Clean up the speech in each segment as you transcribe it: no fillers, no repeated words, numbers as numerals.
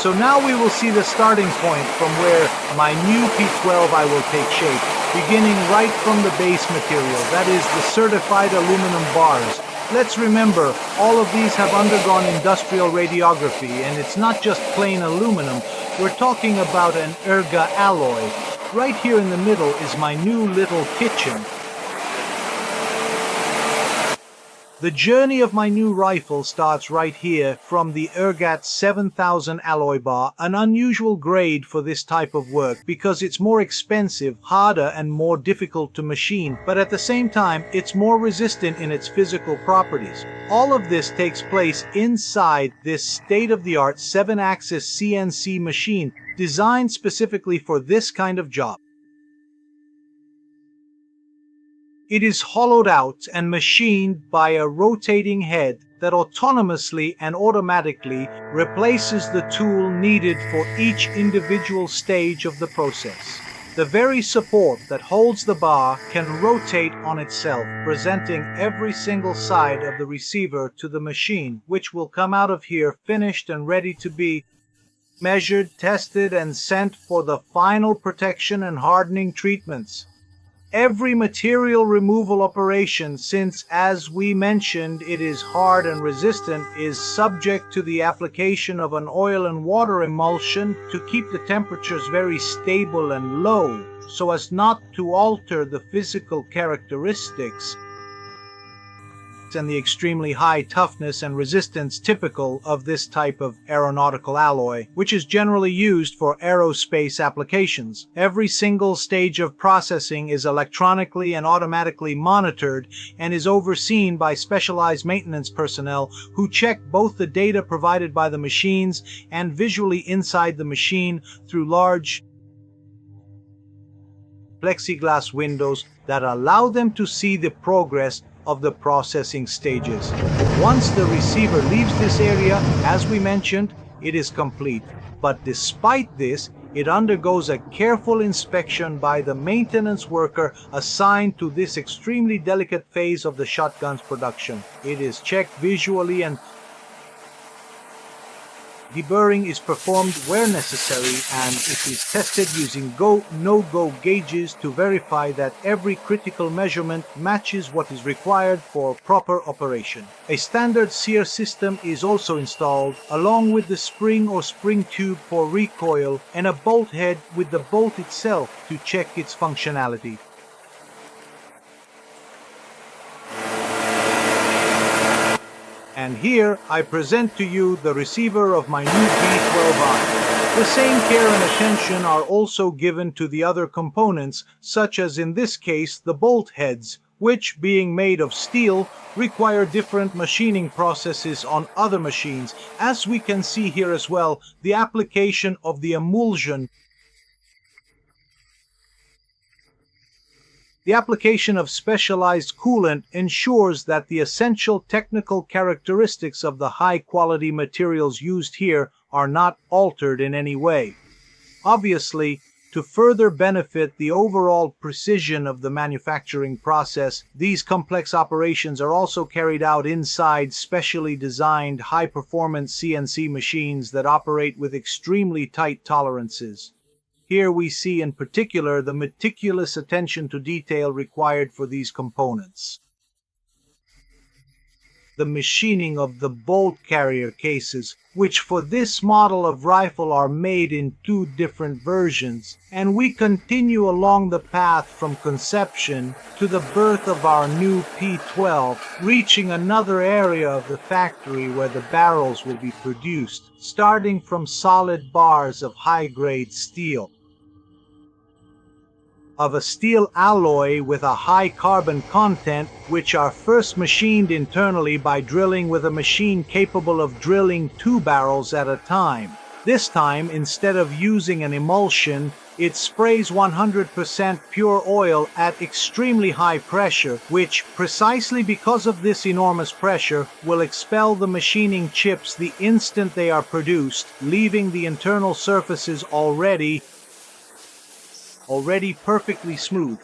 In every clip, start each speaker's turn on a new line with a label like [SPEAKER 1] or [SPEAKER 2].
[SPEAKER 1] So now we will see the starting point from where my new P12 will take shape, beginning right from the base material, that is the certified aluminum bars. Let's remember, all of these have undergone industrial radiography, and it's not just plain aluminum. We're talking about an erga alloy. Right here in the middle is my new little kitchen. The journey of my new rifle starts right here from the Ergat 7000 alloy bar, an unusual grade for this type of work because it's more expensive, harder, and more difficult to machine, but at the same time it's more resistant in its physical properties. All of this takes place inside this state-of-the-art 7-axis CNC machine designed specifically for this kind of job. It is hollowed out and machined by a rotating head that autonomously and automatically replaces the tool needed for each individual stage of the process. The very support that holds the bar can rotate on itself, presenting every single side of the receiver to the machine, which will come out of here finished and ready to be measured, tested, and sent for the final protection and hardening treatments. Every material removal operation, since, as we mentioned, it is hard and resistant, is subject to the application of an oil and water emulsion to keep the temperatures very stable and low, so as not to alter the physical characteristics and the extremely high toughness and resistance typical of this type of aeronautical alloy, which is generally used for aerospace applications. Every single stage of processing is electronically and automatically monitored and is overseen by specialized maintenance personnel who check both the data provided by the machines and visually inside the machine through large plexiglass windows that allow them to see the progress of the processing stages. Once the receiver leaves this area, as we mentioned, it is complete. But despite this, it undergoes a careful inspection by the maintenance worker assigned to this extremely delicate phase of the shotgun's production. It is checked visually and deburring is performed where necessary, and it is tested using go-no-go gauges to verify that every critical measurement matches what is required for proper operation. A standard sear system is also installed, along with the spring or spring tube for recoil and a bolt head with the bolt itself to check its functionality. And here I present to you the receiver of my new B12i. The same care and attention are also given to the other components, such as in this case the bolt heads, which, being made of steel, require different machining processes on other machines. As we can see here as well, the application of the emulsion. The application of specialized coolant ensures that the essential technical characteristics of the high-quality materials used here are not altered in any way. Obviously, to further benefit the overall precision of the manufacturing process, these complex operations are also carried out inside specially designed high-performance CNC machines that operate with extremely tight tolerances. Here we see in particular the meticulous attention to detail required for these components. The machining of the bolt carrier cases, which for this model of rifle are made in 2 different versions, and we continue along the path from conception to the birth of our new P12, reaching another area of the factory where the barrels will be produced, starting from solid bars of high-grade steel. Of a steel alloy with a high carbon content, which are first machined internally by drilling with a machine capable of drilling 2 barrels at a time. This time, instead of using an emulsion, it sprays 100% pure oil at extremely high pressure, which, precisely because of this enormous pressure, will expel the machining chips the instant they are produced, leaving the internal surfaces already perfectly smooth.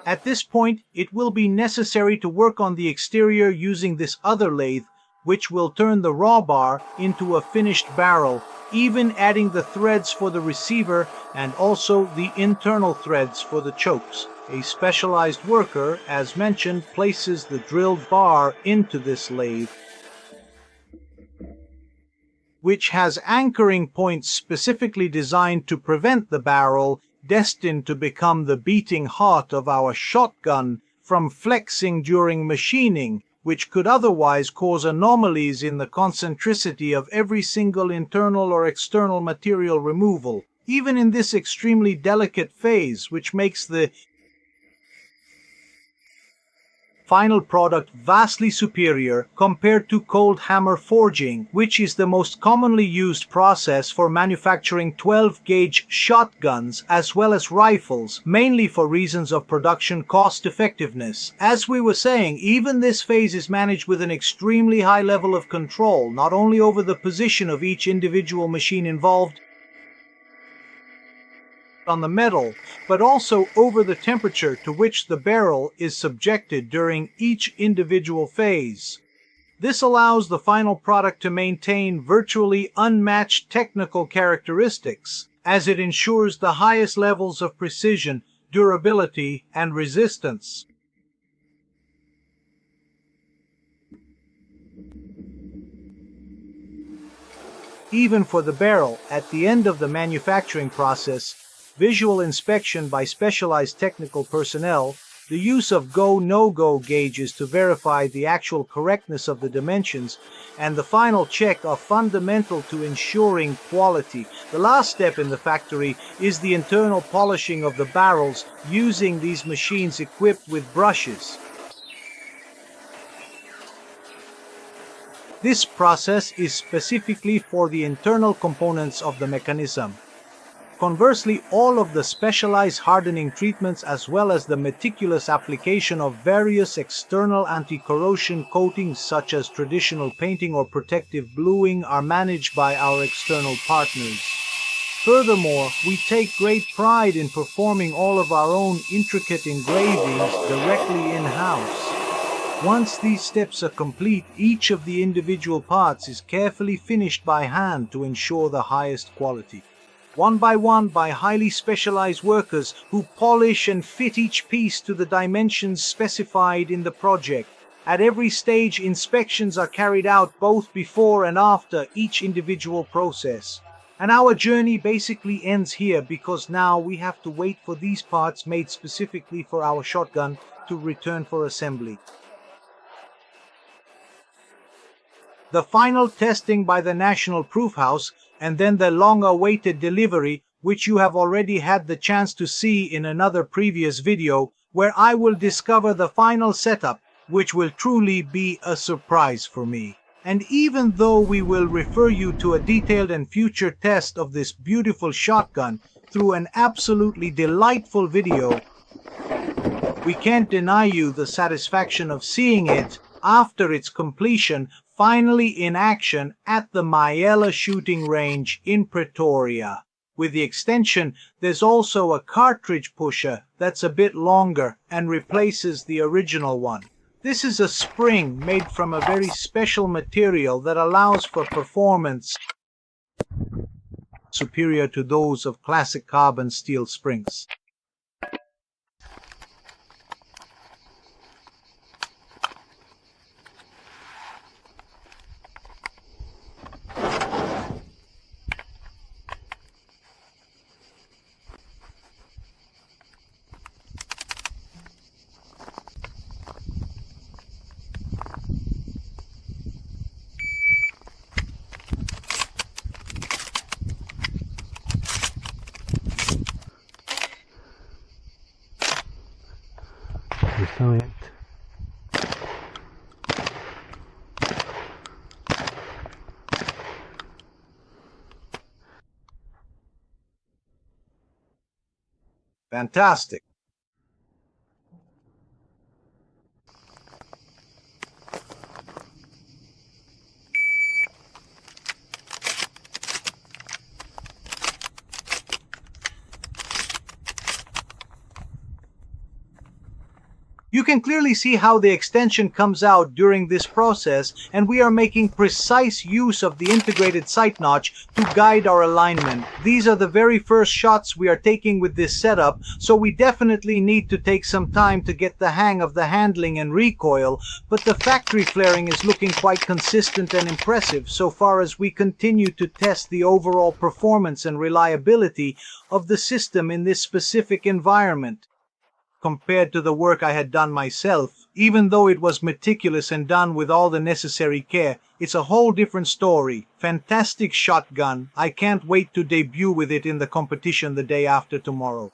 [SPEAKER 1] At this point, it will be necessary to work on the exterior using this other lathe, which will turn the raw bar into a finished barrel, even adding the threads for the receiver and also the internal threads for the chokes. A specialized worker, as mentioned, places the drilled bar into this lathe, which has anchoring points specifically designed to prevent the barrel, destined to become the beating heart of our shotgun, from flexing during machining, which could otherwise cause anomalies in the concentricity of every single internal or external material removal, even in this extremely delicate phase, which makes the final product vastly superior compared to cold hammer forging, which is the most commonly used process for manufacturing 12-gauge shotguns as well as rifles, mainly for reasons of production cost effectiveness. As we were saying, even this phase is managed with an extremely high level of control, not only over the position of each individual machine involved on the metal, but also over the temperature to which the barrel is subjected during each individual phase. This allows the final product to maintain virtually unmatched technical characteristics, as it ensures the highest levels of precision, durability, and resistance. Even for the barrel, at the end of the manufacturing process, visual inspection by specialized technical personnel, the use of go-no-go gauges to verify the actual correctness of the dimensions, and the final check are fundamental to ensuring quality. The last step in the factory is the internal polishing of the barrels using these machines equipped with brushes. This process is specifically for the internal components of the mechanism. Conversely, all of the specialized hardening treatments as well as the meticulous application of various external anti-corrosion coatings such as traditional painting or protective bluing are managed by our external partners. Furthermore, we take great pride in performing all of our own intricate engravings directly in-house. Once these steps are complete, each of the individual parts is carefully finished by hand to ensure the highest quality. One by highly specialized workers who polish and fit each piece to the dimensions specified in the project. At every stage, inspections are carried out both before and after each individual process. And our journey basically ends here because now we have to wait for these parts made specifically for our shotgun to return for assembly. The final testing by the National Proof House, and then the long-awaited delivery, which you have already had the chance to see in another previous video, where I will discover the final setup, which will truly be a surprise for me. And even though we will refer you to a detailed and future test of this beautiful shotgun through an absolutely delightful video, we can't deny you the satisfaction of seeing it after its completion finally in action at the Maella shooting range in Pretoria. With the extension, there's also a cartridge pusher that's a bit longer and replaces the original one. This is a spring made from a very special material that allows for performance superior to those of classic carbon steel springs.
[SPEAKER 2] Resilient.
[SPEAKER 1] Fantastic. You can clearly see how the extension comes out during this process, and we are making precise use of the integrated sight notch to guide our alignment. These are the very first shots we are taking with this setup, so we definitely need to take some time to get the hang of the handling and recoil, but the factory flaring is looking quite consistent and impressive so far as we continue to test the overall performance and reliability of the system in this specific environment. Compared to the work I had done myself, even though it was meticulous and done with all the necessary care, it's a whole different story. Fantastic shotgun. I can't wait to debut with it in the competition the day after tomorrow.